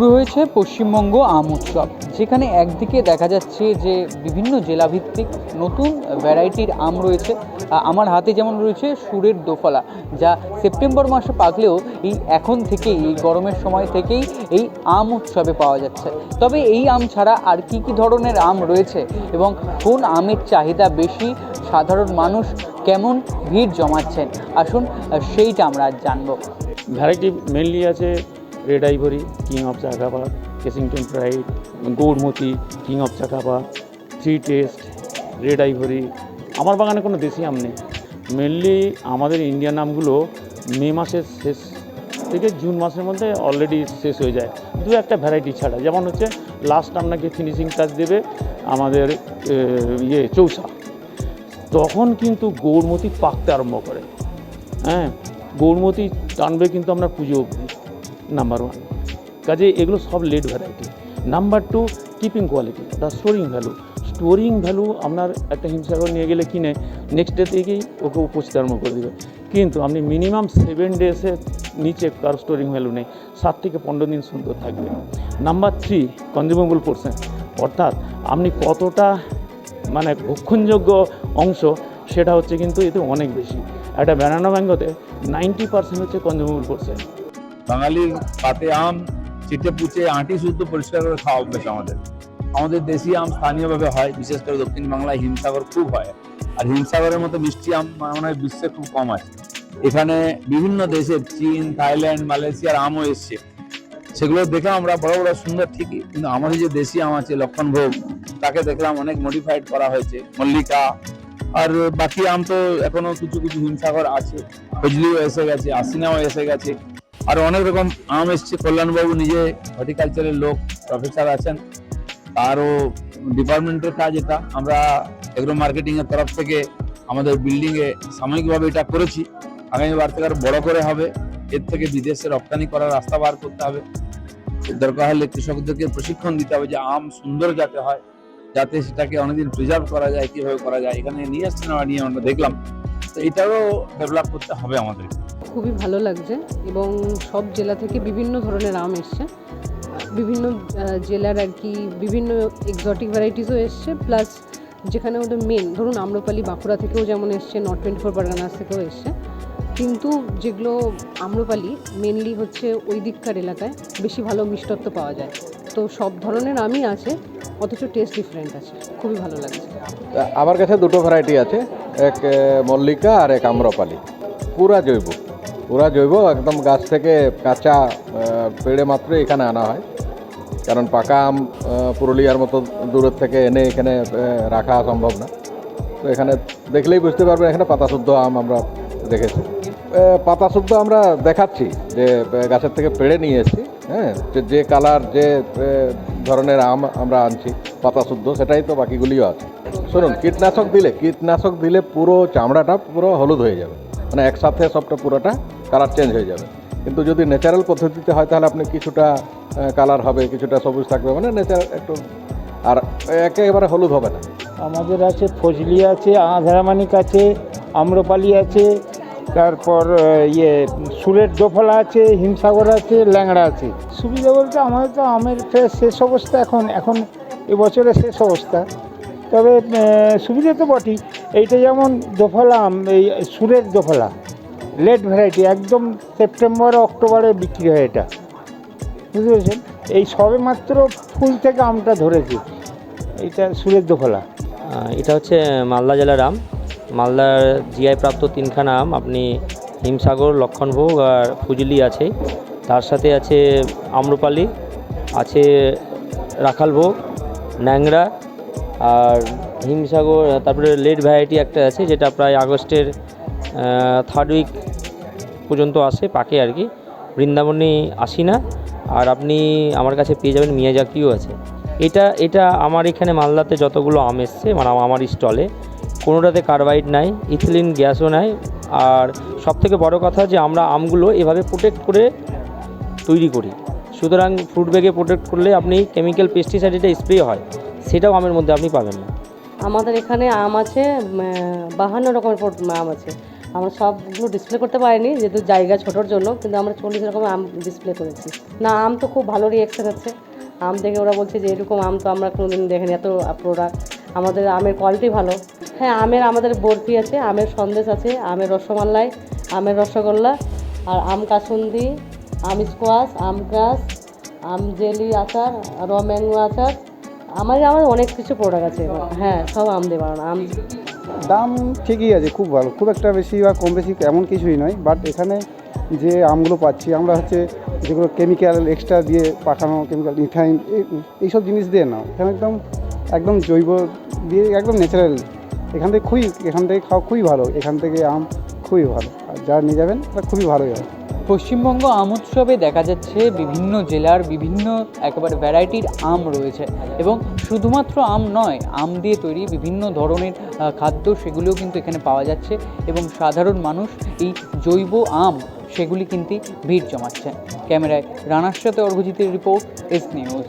শুরু হয়েছে পশ্চিমবঙ্গ আম উৎসব, যেখানে একদিকে দেখা যাচ্ছে যে বিভিন্ন জেলাভিত্তিক নতুন ভ্যারাইটির আম রয়েছে। আমার হাতে যেমন রয়েছে সুরের দোফলা, যা সেপ্টেম্বর মাসে পাকলেও এখন থেকেই এই গরমের সময় থেকেই এই আম উৎসবে পাওয়া যাচ্ছে। তবে এই আম ছাড়া আর কি কি ধরনের আম রয়েছে এবং কোন আমের চাহিদা বেশি, সাধারণ মানুষ কেমন ভিড় জমাচ্ছেন, আসুন সেইটা আমরা আজ জানবো। ভ্যারাইটি মেনলি আছে রেড আইভরি, কিং অফ চাকাপা, Kensington pride, Gourmati, king of চাকাপা, থ্রি টেস্ট, রেড আইভরি। আমার বাগানে কোনো দেশি আম নেই। মেনলি আমাদের ইন্ডিয়ান আমগুলো মে মাসের শেষ থেকে জুন মাসের মধ্যে অলরেডি শেষ হয়ে যায়, দু একটা ভ্যারাইটি ছাড়া। যেমন হচ্ছে লাস্ট আপনাকে ফিনিশিং টাচ দেবে আমাদের চৌসা, তখন কিন্তু গৌড়মতি পাকতে আরম্ভ করে। হ্যাঁ, গৌড়মতি টানবে কিন্তু আপনার পুজো অবধি, নাম্বার ওয়ান। কাজে এগুলো সব late variety. Number two, keeping quality, the storing value আপনার একটা হিমসাগর নিয়ে গেলে কিনে নেক্সট ডে থেকেই ওকে উপস্থিত আরম্ভ করে দেবে, কিন্তু আপনি মিনিমাম 7 ডেসের নিচে কার স্টোরিং ভ্যালু নেই, 7 থেকে 15 দিন সুন্দর থাকবে। নাম্বার থ্রি, কনজিউমেবল পোর্শন, অর্থাৎ আপনি কতটা মানে ভক্ষণযোগ্য অংশ, সেটা হচ্ছে কিন্তু এতে অনেক বেশি। একটা ব্যানানা ম্যাঙ্গোতে 90% হচ্ছে কনজিউমেবল পোর্শন। বাঙালির পাতে আম চিটে পুচে আঁটি শুদ্ধ পরিষ্কার করে খাওয়া অভ্যেস আমাদের দেশি আম স্থানীয়ভাবে হয়, বিশেষ করে দক্ষিণ বাংলায় হিমসাগর খুব হয়। আর হিমসাগরের মতো মিষ্টি আম মনে হয় বিশ্বে খুব কম আছে। এখানে বিভিন্ন দেশের চীন, থাইল্যান্ড, মালয়েশিয়ার আমও এসছে। সেগুলো দেখলাম আমরা, বড় বড় সুন্দর ঠিকই, কিন্তু আমাদের যে দেশি আম আছে লক্ষণভোগ, তাকে দেখলাম অনেক মডিফাইড করা হয়েছে, মল্লিকা। আর বাকি আম তো এখনো কিছু কিছু হিমসাগর আছে, ফজলিও এসে গেছে, আসিনাও এসে গেছে, আর অনেক রকম আম এসছে। কল্যাণবাবু নিজে হর্টিকালচারের লোক, প্রফেসর আছেন, তারও ডিপার্টমেন্টের কাজ এটা। আমরা এগ্রো মার্কেটিং এর তরফ থেকে আমাদের বিল্ডিং এ সাময়িকভাবে এটা করেছি। আগামীবার থেকে আরো বড় করে হবে, এর থেকে বিদেশে রপ্তানি করার রাস্তা বার করতে হবে। দরকার হলে কৃষকদেরকে প্রশিক্ষণ দিতে হবে যে আম সুন্দর যাতে হয়, যাতে সেটাকে অনেকদিন প্রিজার্ভ করা যায়, কিভাবে করা যায়। এখানে নিয়ে আসছেন, নিয়ে আমরা দেখলাম, তো এটাও ডেভেলপ করতে হবে আমাদের। খুবই ভালো লাগছে এবং সব জেলা থেকে বিভিন্ন ধরনের আম এসছে, বিভিন্ন জেলার আর কি বিভিন্ন এক্সোটিক ভ্যারাইটিসও এসছে, প্লাস যেখানে ওদের মেন ধরুন আম্রপালি বাঁকুড়া থেকেও যেমন এসছে, নর্থ 24 পরগনাস থেকেও এসছে, কিন্তু যেগুলো আম্রপালি মেনলি হচ্ছে ওই দিককার এলাকায় বেশি ভালো মিষ্টত্ব পাওয়া যায়। তো সব ধরনের আমই আছে, অথচ টেস্ট ডিফারেন্ট আছে, খুবই ভালো লাগছে। আমার কাছে দুটো ভ্যারাইটি আছে, এক মল্লিকা আর এক আম্রপালি। পুরা জৈব একদম গাছ থেকে কাঁচা পেড়ে মাত্র এখানে আনা হয়, কারণ পাকা আম পুরুলিয়ার মতো দূরের থেকে এনে এখানে রাখা সম্ভব না। তো এখানে দেখলেই বুঝতে পারবেন, এখানে পাতাশুদ্ধ আম আমরা দেখেছি। পাতাশুদ্ধ আমরা দেখাচ্ছি যে গাছের থেকে পেড়ে নিয়ে এসেছি। হ্যাঁ, যে কালার যে ধরনের আম আমরা আনছি পাতাশুদ্ধ, সেটাই তো বাকিগুলিও আছে। শুনুন, কীটনাশক দিলে পুরো চামড়াটা পুরো হলুদ হয়ে যাবে, মানে একসাথে সবটা পুরোটা কালার চেঞ্জ হয়ে যাবে। কিন্তু যদি ন্যাচারাল পদ্ধতিতে হয় তাহলে আপনি কিছুটা কালার হবে, কিছুটা সবুজ থাকবে, মানে ন্যাচারাল একটু, আর একেবারে হলুদ হবে না। আমাদের আছে ফজলি আছে, আঁধারামানিক আছে, আম্রপালি আছে, তারপর সুরের দোফলা আছে, হিমসাগর আছে, ল্যাংড়া আছে। সুবিধা বলতে আমাদের তো আমের শেষ অবস্থা, এখন এবছরের শেষ অবস্থা। তবে সুবিধা তো বটেই। এইটা যেমন দোফলা আম, এই সুরের দোফলা লেট ভ্যারাইটি, একদম সেপ্টেম্বর অক্টোবরে বিক্রি হয় এটা, বুঝতে পেরেছেন। এই সবে মাত্র ফুল থেকে আমটা ধরেছে, এইটা সুরের দোফলা। এটা হচ্ছে মালদা জেলার আম, মালদার জিআই প্রাপ্ত 3খানা আম। আপনি হিমসাগর, লক্ষণভোগ আর ফুজলি আছে, তার সাথে আছে আম্রপালি আছে, রাখালভোগ, ন্যাংরা আর হিমসাগর। তারপরে লেট ভ্যারাইটি একটা আছে, যেটা প্রায় আগস্টের 3rd উইক পর্যন্ত আসে, পাকে আর কি, বৃন্দাবনী আসিনা। আর আপনি আমার কাছে পেয়ে যাবেন মিয়াজাকিও আছে। এটা আমার এখানে মালদাতে যতগুলো আম এসছে, মানে আমার স্টলে কোনোটাতে কার্বাইড নাই, ইথিলিন গ্যাসও নাই। আর সবথেকে বড় কথা যে আমরা আমগুলো এভাবে প্রোটেক্ট করে তৈরি করি, সুতরাং ফ্রুট ব্যাগে প্রোটেক্ট করলে আপনি কেমিক্যাল পেস্টিসাইড এটা স্প্রে হয়, সেটাও আমের মধ্যে আপনি পাবেন না। আমাদের এখানে আম আছে 52 রকমের আম আছে, আমরা সবগুলো ডিসপ্লে করতে পারিনি যেহেতু জায়গা ছোটোর জন্য, কিন্তু আমরা 40 রকম আম ডিসপ্লে করেছি। না, আম তো খুব ভালো রিয়াকশান হচ্ছে। আম দেখে ওরা বলছে যে এরকম আম তো আমরা কোনোদিন দেখিনি, এত প্রোডাক্ট, আমাদের আমের কোয়ালিটি ভালো। হ্যাঁ, আমাদের বরফি আছে, আমের সন্দেশ আছে, আমের রসমালাই, আমের রসগোল্লা, আর আম কাসুন্দি, আম স্কোয়াশ, আম ক্রাশ, আম জেলি আচার, র ম্যাঙ্গো আচার, আমাদের অনেক কিছু প্রোডাক্ট আছে। হ্যাঁ, সব আম দিয়ে বানানো। আম দাম ঠিকই আছে, খুব ভালো, খুব একটা বেশি বা কম বেশি এমন কিছুই নয়। বাট এখানে যে আমগুলো পাচ্ছি আমরা যেগুলো কেমিক্যাল এক্সট্রা দিয়ে পাঠানো, কেমিক্যাল ইথাইন এইসব জিনিস দিয়ে না, এখানে একদম জৈব দিয়ে একদম ন্যাচারাল। এখান থেকে খাওয়া খুবই ভালো, এখান থেকে আম খুবই ভালো, আর যারা নিয়ে যাবেন তারা খুবই ভালোই হয়। পশ্চিমবঙ্গ আম উৎসবে দেখা যাচ্ছে বিভিন্ন জেলার বিভিন্ন একেবারে ভ্যারাইটির আম রয়েছে, এবং শুধুমাত্র আম নয়, আম দিয়ে তৈরি বিভিন্ন ধরনের খাদ্য সেগুলিও কিন্তু এখানে পাওয়া যাচ্ছে, এবং সাধারণ মানুষ এই জৈব আম সেগুলি কিনতে ভিড় জমাচ্ছে। ক্যামেরায় রানার সাথে অর্ঘজিতের রিপোর্ট, এস নিউজ।